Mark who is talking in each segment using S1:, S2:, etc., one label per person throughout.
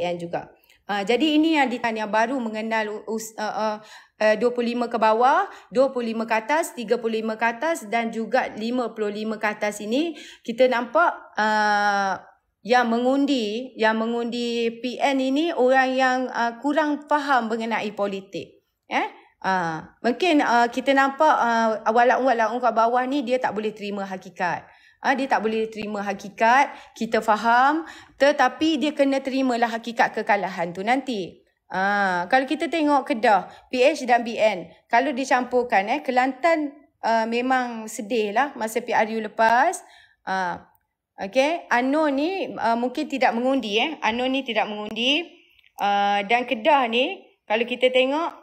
S1: PN juga. Jadi ini yang baru mengenal 25 ke bawah, 25 ke atas, 35 ke atas dan juga 55 ke atas ini kita nampak yang mengundi PN ini orang yang kurang faham mengenai politik. Mungkin kita nampak walaupun kat bawah ni dia tak boleh terima hakikat. Dia tak boleh terima hakikat, kita faham, tetapi dia kena terimalah hakikat kekalahan tu nanti. Kalau kita tengok Kedah, PH dan BN, kalau dicampurkan, Kelantan memang sedih lah masa PRU lepas. Okay, UMNO ni mungkin tidak mengundi. UMNO ni tidak mengundi. Dan Kedah ni, kalau kita tengok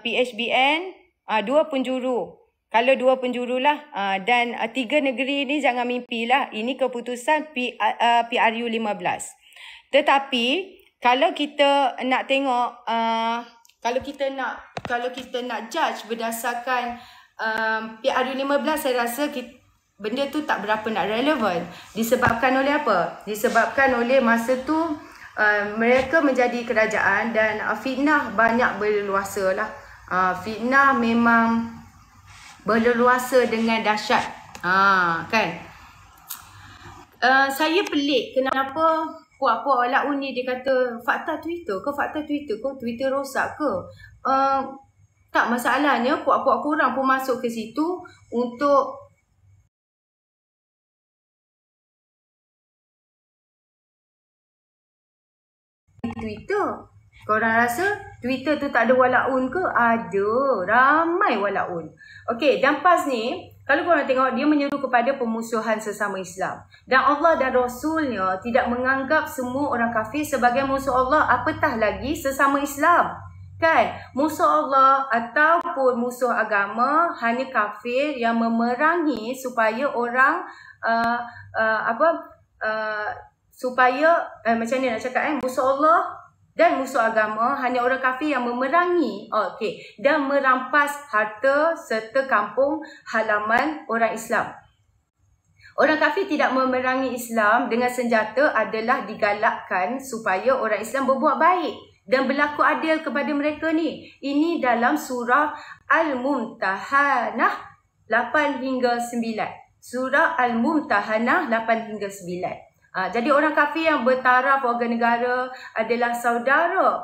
S1: PHBN, 2 penjuru. Kalau 2 penjuru lah. Dan 3 negeri ni jangan mimpilah. Ini keputusan PRU 15. Tetapi, kalau kita nak tengok, kalau kita nak judge berdasarkan PRU 15, saya rasa benda tu tak berapa nak relevan. Disebabkan oleh apa? Disebabkan oleh masa tu mereka menjadi kerajaan dan fitnah banyak berleluasa lah. Fitnah memang berleluasa dengan dahsyat. Kan? Saya pelik kenapa puak-puak Laun ni dia kata fakta Twitter ke? Fakta Twitter ke? Twitter rosak ke? Tak, masalahnya puak-puak korang pun masuk ke situ untuk Twitter. Korang rasa Twitter tu tak ada walaun ke? Ada. Ramai walaun. Okey, dan PAS ni, kalau korang tengok, dia menyeru kepada pemusuhan sesama Islam. Dan Allah dan Rasulnya tidak menganggap semua orang kafir sebagai musuh Allah. Apatah lagi sesama Islam. Kan? Musuh Allah ataupun musuh agama hanya kafir yang memerangi supaya orang supaya macam ni nak cakap musuh Allah dan musuh agama hanya orang kafir yang memerangi dan merampas harta serta kampung halaman orang Islam. Orang kafir tidak memerangi Islam dengan senjata adalah digalakkan supaya orang Islam berbuat baik dan berlaku adil kepada mereka ni. Ini dalam surah Al-Mumtahanah 8 hingga 9. Surah Al-Mumtahanah 8 hingga 9. Jadi orang kafir yang bertaraf warga negara adalah saudara.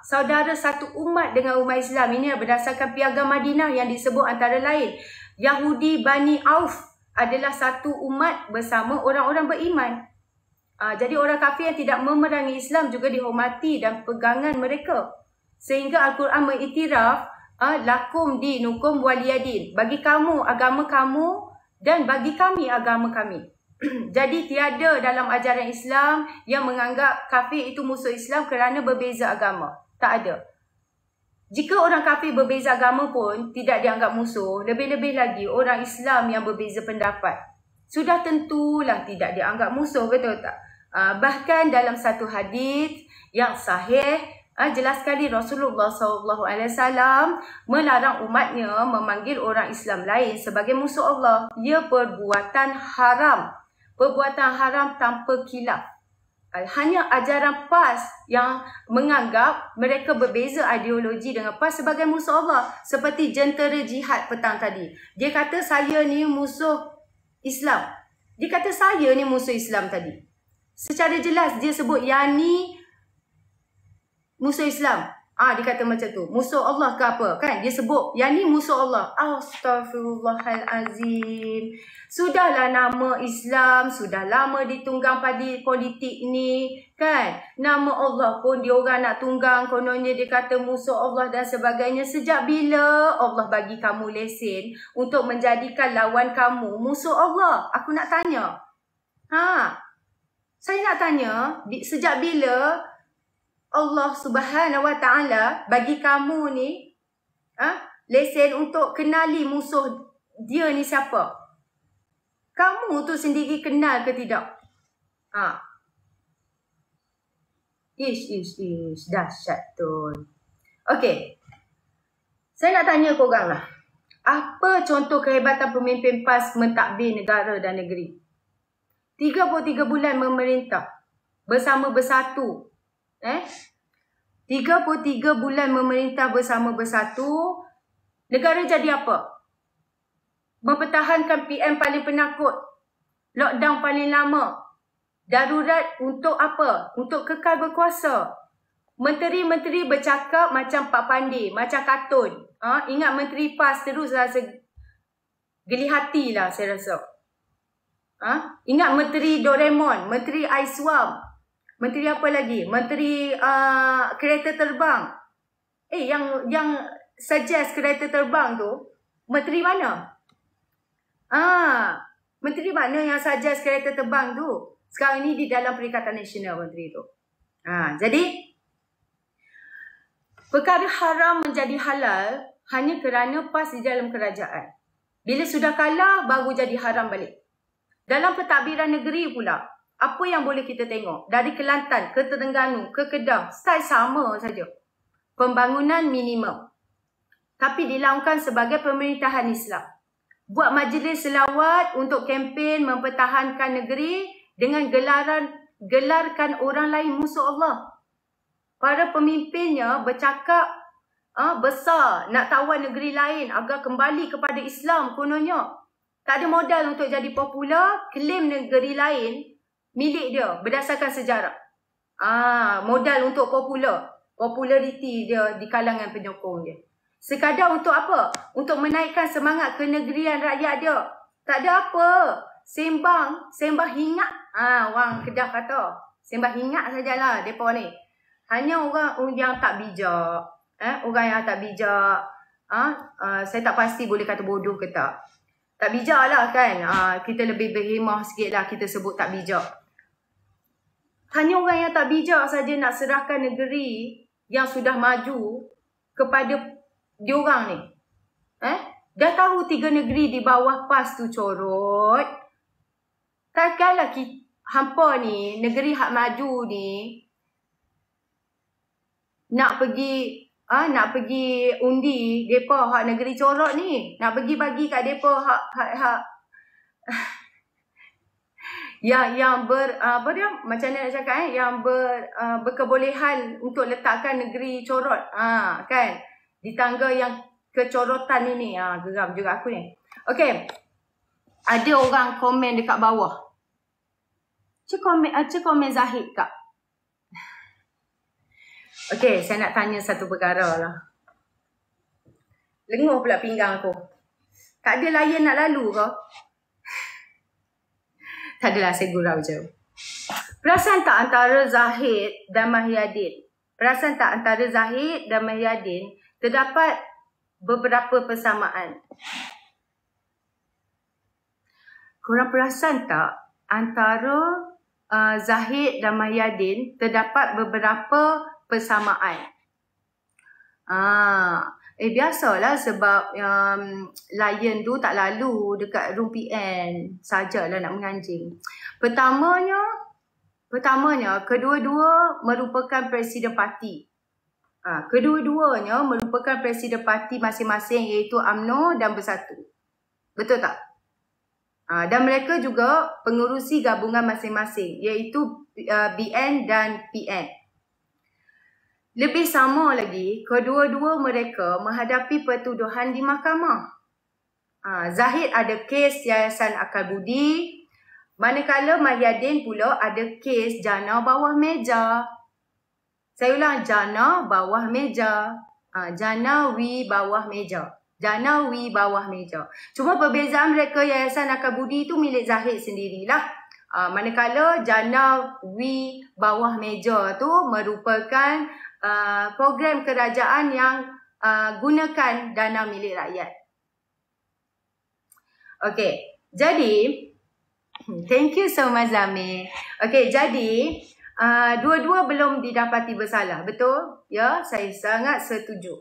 S1: Saudara satu umat dengan umat Islam. Ini berdasarkan Piagam Madinah yang disebut antara lain. Yahudi Bani Auf adalah satu umat bersama orang-orang beriman. Jadi orang kafir yang tidak memerangi Islam juga dihormati dan pegangan mereka. Sehingga Al-Quran mengiktiraf lakum dinukum waliyadin. Bagi kamu agama kamu dan bagi kami agama kami. Jadi tiada dalam ajaran Islam yang menganggap kafir itu musuh Islam kerana berbeza agama. Tak ada. Jika orang kafir berbeza agama pun tidak dianggap musuh, lebih-lebih lagi orang Islam yang berbeza pendapat. Sudah tentulah tidak dianggap musuh, betul tak? Bahkan dalam satu hadis yang sahih, jelas sekali Rasulullah SAW melarang umatnya memanggil orang Islam lain sebagai musuh Allah. Ia perbuatan haram. Perbuatan haram tanpa khilaf. Hanya ajaran PAS yang menganggap mereka berbeza ideologi dengan PAS sebagai musuh Allah. Seperti jentera jihad petang tadi. Dia kata saya ni musuh Islam. Dia kata saya ni musuh Islam tadi. Secara jelas dia sebut yang ni musuh Islam. Dia kata macam tu. Musuh Allah ke apa? Kan? Dia sebut yang ni musuh Allah. Astaghfirullahalazim. Sudahlah nama Islam. Sudah lama ditunggang pada politik ni. Kan? Nama Allah pun dia orang nak tunggang. Kononnya dia kata musuh Allah dan sebagainya. Sejak bila Allah bagi kamu lesen untuk menjadikan lawan kamu musuh Allah? Aku nak tanya. Saya nak tanya. Sejak bila Allah Subhanahu Wa Taala bagi kamu ni lesen untuk kenali musuh dia ni siapa? Kamu tu sendiri kenal ke tidak? Ish dahsyat tu. Okey. Saya nak tanya korang lah. Apa contoh kehebatan pemimpin PAS mentadbir negara dan negeri? 33 bulan memerintah. bersama bersatu. 33 bulan memerintah bersama bersatu. Negara jadi apa? Mempertahankan PM paling penakut. Lockdown paling lama. Darurat untuk apa? Untuk kekal berkuasa. Menteri-menteri bercakap macam Pak Pandi, macam kartun. Ingat Menteri PAS teruslah geli hati lah saya rasa. Ingat Menteri Doraemon, Menteri Aiswam. Menteri apa lagi? Menteri kereta terbang. Yang suggest kereta terbang tu, menteri mana? Menteri mana yang suggest kereta terbang tu? Sekarang ni di dalam Perikatan Nasional menteri tu. Jadi perkara haram menjadi halal hanya kerana PAS di dalam kerajaan. Bila sudah kalah baru jadi haram balik. Dalam pentadbiran negeri pula, apa yang boleh kita tengok? Dari Kelantan ke Terengganu ke Kedah, style sama saja. Pembangunan minimum. Tapi dilakukan sebagai pemerintahan Islam. Buat majlis selawat untuk kempen mempertahankan negeri dengan gelarkan orang lain musuh Allah. Para pemimpinnya bercakap besar nak tawan negeri lain agar kembali kepada Islam kononnya. Tak ada modal untuk jadi popular, klaim negeri lain milik dia berdasarkan sejarah. Modal untuk populariti dia di kalangan penyokong dia. Sekadar untuk apa? Untuk menaikkan semangat kenegerian rakyat dia. Tak ada apa. Sembah hingat. Orang Kedah kata. Sembah hingat sajalah mereka ni. Hanya orang yang tak bijak. Orang yang tak bijak. Saya tak pasti boleh kata bodoh ke tak. Tak bijak lah kan. Kita lebih berhemah sikit lah kita sebut tak bijak. Hanya orang yang tak bijak saja nak serahkan negeri yang sudah maju kepada diorang ni. Dah tahu 3 negeri di bawah PAS tu corot. Takkanlah hampa ni, negeri hak maju ni, nak pergi undi depa hak negeri corot ni, nak pergi bagi kat depa hak yang macam mana nak cakap yang berkebolehan untuk letakkan negeri corot kan di tangga yang kecorotan ini. Geram juga aku ni. Okey. Ada orang komen dekat bawah. Cik komen Zahid kak. Okey, saya nak tanya satu perkara lah. Lenguh pula pinggang aku. Tak ada layan nak lalu ke? Tak adalah, saya gurau je. Perasan tak antara Zahid dan Mahyadin? Perasan tak antara Zahid dan Mahyadin terdapat beberapa persamaan? Korang perasan tak antara Zahid dan Mahyadin terdapat beberapa persamaan? Biasalah sebab lion tu tak lalu dekat room PN. Sajalah nak menganjing. Pertamanya, kedua-dua merupakan presiden parti. Kedua-duanya merupakan presiden parti masing-masing iaitu UMNO dan Bersatu. Betul tak? Dan mereka juga pengurusi gabungan masing-masing iaitu BN dan PN. Lebih sama lagi, kedua-dua mereka menghadapi pertuduhan di mahkamah. Zahid ada kes Yayasan Akal Budi, manakala Mahyadin pula ada kes jana bawah meja. Saya ulang, jana bawah meja. Jana wi bawah meja. Jana wi bawah meja. Cuma perbezaan mereka, Yayasan Akal Budi itu milik Zahid sendirilah. Manakala jana wi bawah meja tu merupakan program kerajaan yang gunakan dana milik rakyat. Okey, jadi thank you so much Zamir. Okey, jadi dua-dua belum didapati bersalah, betul? Ya, saya sangat setuju.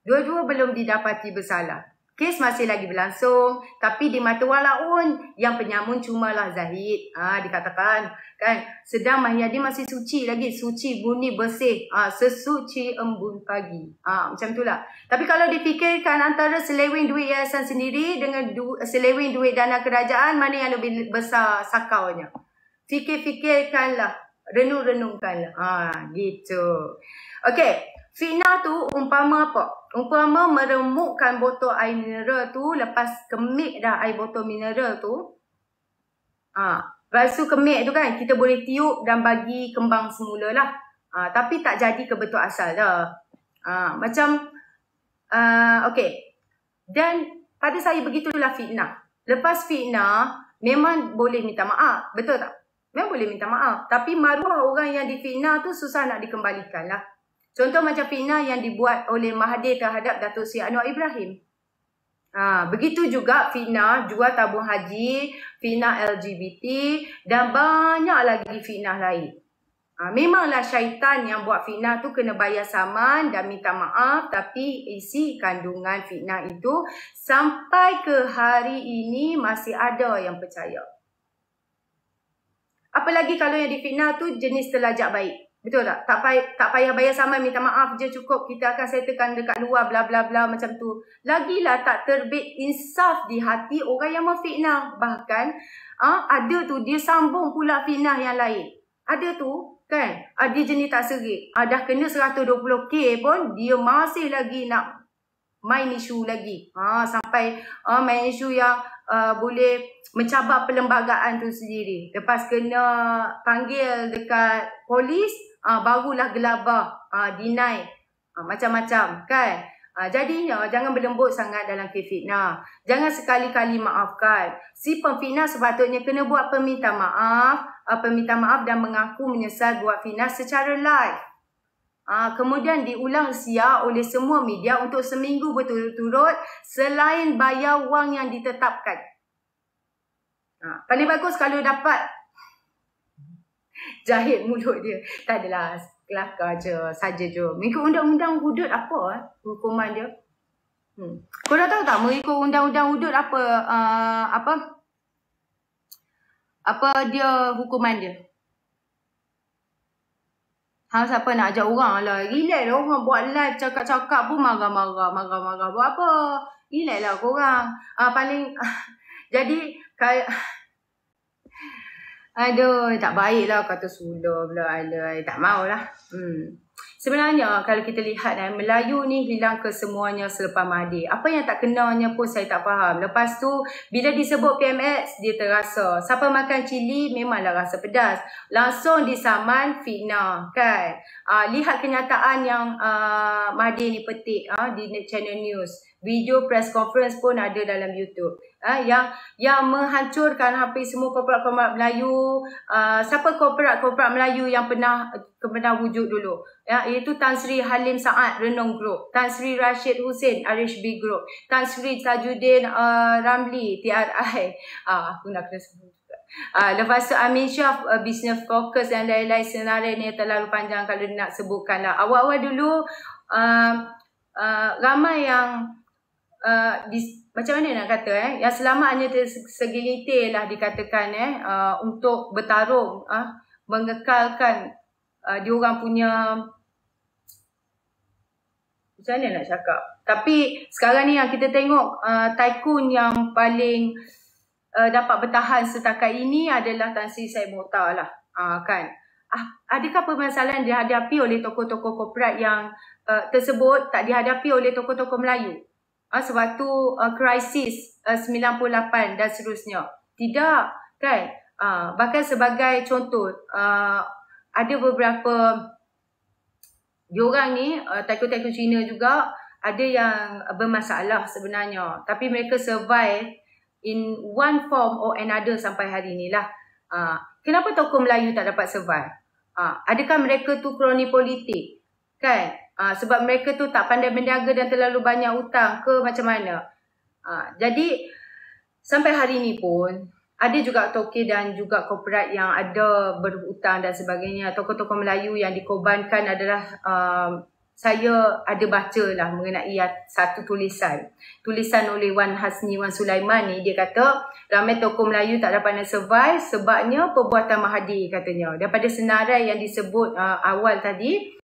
S1: Dua-dua belum didapati bersalah. Kes masih lagi berlangsung, tapi di mata walaun yang penyamun cumalah Zahid. Dikatakan kan, sedang Mahyadin masih suci lagi, suci murni bersih, sesuci embun pagi. Macam itulah. Tapi kalau difikirkan antara seleweng duit yayasan sendiri dengan seleweng duit dana kerajaan, mana yang lebih besar sakaunya? Fikirkanlah renung-renungkan lah. Gitu. Okey. Fitnah tu umpama apa? Umpama meremukkan botol air mineral tu, lepas kemik dah air botol mineral tu. Lepas tu kemik tu kan, kita boleh tiup dan bagi kembang semula lah. Tapi tak jadi ke betul asal dah. Macam, okey. Dan pada saya begitulah fitnah. Lepas fitnah, memang boleh minta maaf. Betul tak? Memang boleh minta maaf. Tapi maruah orang yang difitnah tu susah nak dikembalikan lah. Contoh macam fitnah yang dibuat oleh Mahathir terhadap Datuk Seri Anwar Ibrahim. Begitu juga fitnah jual tabung haji, fitnah LGBT dan banyak lagi fitnah lain. Memanglah syaitan yang buat fitnah tu kena bayar saman dan minta maaf, tapi isi kandungan fitnah itu sampai ke hari ini masih ada yang percaya. Apalagi kalau yang difitnah tu jenis telajak baik. Betul tak? Tak payah bayar saman, minta maaf je cukup. Kita akan settlekan dekat luar, bla bla bla macam tu. Lagilah tak terbit insaf di hati orang yang memfitnah. Bahkan ada tu dia sambung pula fitnah yang lain. Ada tu kan, dia jenis tak serik. Dah kena 120k pun dia masih lagi nak main isu lagi. Sampai main isu yang boleh mencabar perlembagaan tu sendiri. Lepas kena panggil dekat polis, barulah gelabah, deny, macam-macam kan. Jadinya jangan berlembut sangat dalam kes fitnah. Jangan sekali-kali maafkan. Si pemfitnah sepatutnya kena buat perminta maaf dan mengaku menyesal buat fitnah secara live. Kemudian diulang siar oleh semua media untuk seminggu berturut-turut selain bayar wang yang ditetapkan. Paling bagus kalau dapat jahit mulut dia. Tak adalah, kelakar je, saja je. Mengikut undang-undang hudud apa hukuman dia? Korang tahu tak mengikut undang-undang hudud apa dia hukuman dia? Siapa nak ajak orang lah. Relax lah orang buat live cakap-cakap pun marah-marah. Buat apa? Relax lah korang. Paling jadi aduh, tak baik lah kata sula pula. Tak maulah. Sebenarnya kalau kita lihat Melayu ni hilang kesemuanya selepas Mahathir. Apa yang tak kenanya pun saya tak faham. Lepas tu bila disebut PMX dia terasa. Siapa makan cili memanglah rasa pedas. Langsung disaman fitnah kan. Lihat kenyataan yang Mahathir ni petik di channel news. Video press conference pun ada dalam YouTube. Yang menghancurkan hampir semua korporat-korporat Melayu. Siapa korporat Melayu yang pernah wujud dulu? Iaitu Tan Sri Halim Saad Renung Group, Tan Sri Rashid Hussein RHB Group, Tan Sri Tajuddin Ramli TRI. Aku nak kena sebut juga. Lepas tu Amin Shah Business Focus dan lain-lain senarai ni terlalu panjang kalau nak sebutkan lah. Awal-awal dulu ramai yang macam mana nak kata yang selamat hanya segelintir lah dikatakan untuk bertarung mengekalkan diorang punya, macam mana nak cakap. Tapi sekarang ni yang kita tengok tycoon yang paling dapat bertahan setakat ini adalah Tan Sri Syed Mokhtar lah. Kan? Adakah permasalahan dihadapi oleh tokoh-tokoh korporat yang tersebut tak dihadapi oleh tokoh-tokoh Melayu? Sewaktu krisis 98 dan seterusnya. Tidak kan? Bahkan sebagai contoh, ada beberapa diorang ni, tycoon-tycoon Cina juga ada yang bermasalah sebenarnya. Tapi mereka survive in one form or another sampai hari ni lah. Kenapa tokoh Melayu tak dapat survive? Adakah mereka tu kroni politik? Kan? Sebab mereka tu tak pandai berniaga dan terlalu banyak hutang ke macam mana? Jadi sampai hari ni pun ada juga tokoh dan juga korporat yang ada berhutang dan sebagainya. Tokoh-tokoh Melayu yang dikorbankan adalah saya ada baca lah mengenai satu tulisan oleh Wan Hasni Wan Sulaiman ni. Dia kata ramai tokoh Melayu tak dapat nak survive sebabnya perbuatan Mahathir katanya. Daripada senarai yang disebut awal tadi,